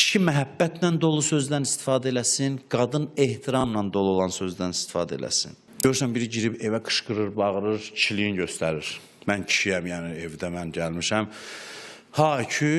Kişi məhəbbətlə dolu sözdən istifadə eləsin, qadın ehtiramla dolu olan sözdən istifadə eləsin. Görürsən, biri girib evə qışqırır, bağırır, kişiliyin göstərir. Mən kişiyəm, yəni evdə mən gəlmişəm. Ha ki,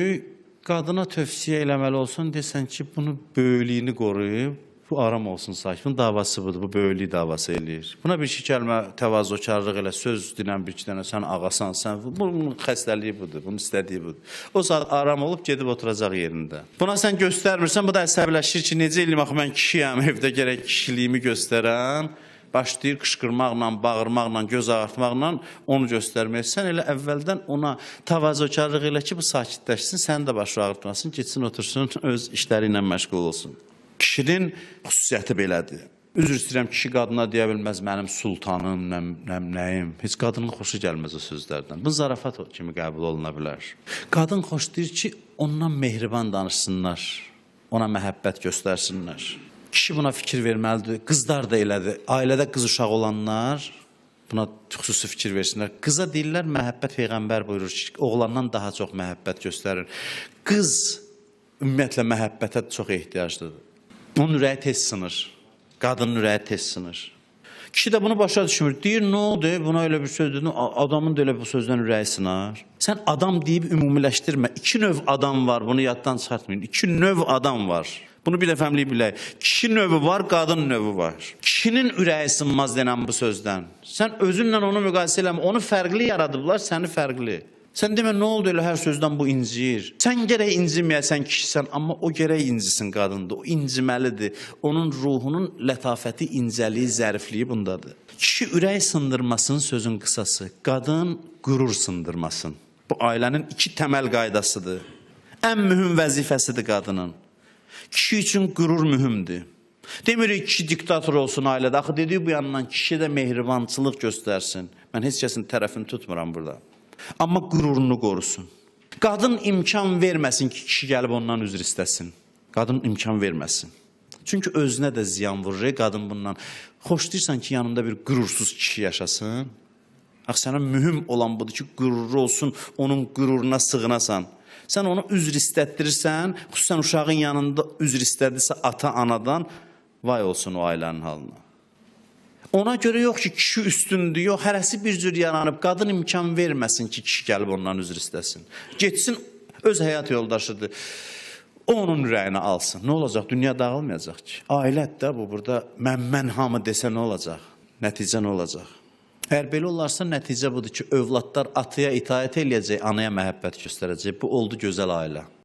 qadına tövsiyə eləməli olsun, desən ki, bunu böyüklüyünü qoruyub, bu aram olsun sakin. Bunun davası budur, bu böyüklük davası eləyir. Buna bir şey gəlmə, təvazökarlıq elə, söz dinən bir iki dənə, sən ağasan, sən, bunun xəstəliyi budur, bunun istədiyi budur. O saat aram olub, gedib oturacaq yerində. Buna sən göstərmirsən, bu da əsəbləşir ki, necə eləyim, axı mən kişiyəm, evdə gərək kişiliyimi göstərəm. Başlayır qışqırmaqla, bağırmaqla, göz ağartmaqla onu göstərmək. Sən elə əvvəldən ona təvazökarlıq elə ki, bu sakitləşsin, sən də başı ağırtmasın, getsin, otursun, öz işləri ilə məşğul olsun. Kişinin xüsusiyyəti belədir. Üzr istəyirəm, kişi qadına deyə bilməz, mənim sultanım, nəyim. Heç qadının xoşu gəlməz o sözlərdən. Bu zarafat kimi qəbul oluna bilər. Qadın xoşlayır ki, ondan mehriban danışsınlar, ona məhəbbət göstərsinlər. Kişi buna fikir verməlidir, qızlar da elədir. Ailədə qız uşaq olanlar buna xüsusi fikir versinlər. Qıza deyirlər, məhəbbət Peyğəmbər buyurur ki, oğlandan daha çox məhəbbət göstərir. Qız ümumiyyətlə məhəbbətə çox ehtiyaclıdır. Onun ürəyi tez sınır. Qadının ürəyi tez sınır. Kişi də bunu başa düşmür. Deyir, nə oldu? Buna elə bir söz dedin. Adamın da elə bu sözdən ürəyi sınar. Sən adam deyib ümumiləşdirmə. İki növ adam var. Bunu yaddan çıxartmayın. İki növ adam var. Bunu bir dəfəmlik bilək. Kişi növü var, qadın növü var. Kişinin ürəyi sınmaz denən bu sözdən. Sən özünlə onu müqayisə eləmə. Onu fərqli yaradıblar, səni fərqli. Sən demə, nə oldu elə hər sözdən bu inciyir? Sən gərək inciməyəsən kişisən, amma o gərək incisin qadındır. O inciməlidir. Onun ruhunun lətafəti, incəliyi, zərifliyi bundadır. Kişi ürək sındırmasın sözün qısası. Qadın qürur sındırmasın. Bu ailənin iki təməl qaydasıdır. Ən mühüm vəzifəsidir qadının. Kişi üçün qürur mühümdür. Demirik kişi diktator olsun ailədə. Axı dediyi bu yandan kişi də mehribançılıq göstərsin. Mən heç kəsin tərəfini tutmuram burada. Amma qürurunu qorusun. Qadın imkan verməsin ki, kişi gəlib ondan üzr istəsin. Qadın imkan verməsin. Çünki özünə də ziyan vurur. Qadın bundan xoşlayırsan ki, yanında bir qürursuz kişi yaşasın. Axı sənə mühüm olan budur ki, qürurlu olsun, onun qüruruna sığınasan. Sən onu üzr istətdirirsən, xüsusən uşağın yanında üzr istədirsə ata-anadan, vay olsun o ailənin halına. Ona görə yox ki, kişi üstündür, yox, hərəsi bir cür yaranıb, qadın imkan verməsin ki, kişi gəlib ondan üzr istəsin. Getsin, öz həyat yoldaşıdır, o onun ürəyini alsın. Nə olacaq? Dünya dağılmayacaq ki. Ailət də bu, burada mən hamı desə nə olacaq? Nəticə nə olacaq? Əgər belə olarsa, nəticə budur ki, övladlar ataya itaət eləyəcək, anaya məhəbbət göstərəcək. Bu oldu gözəl ailə.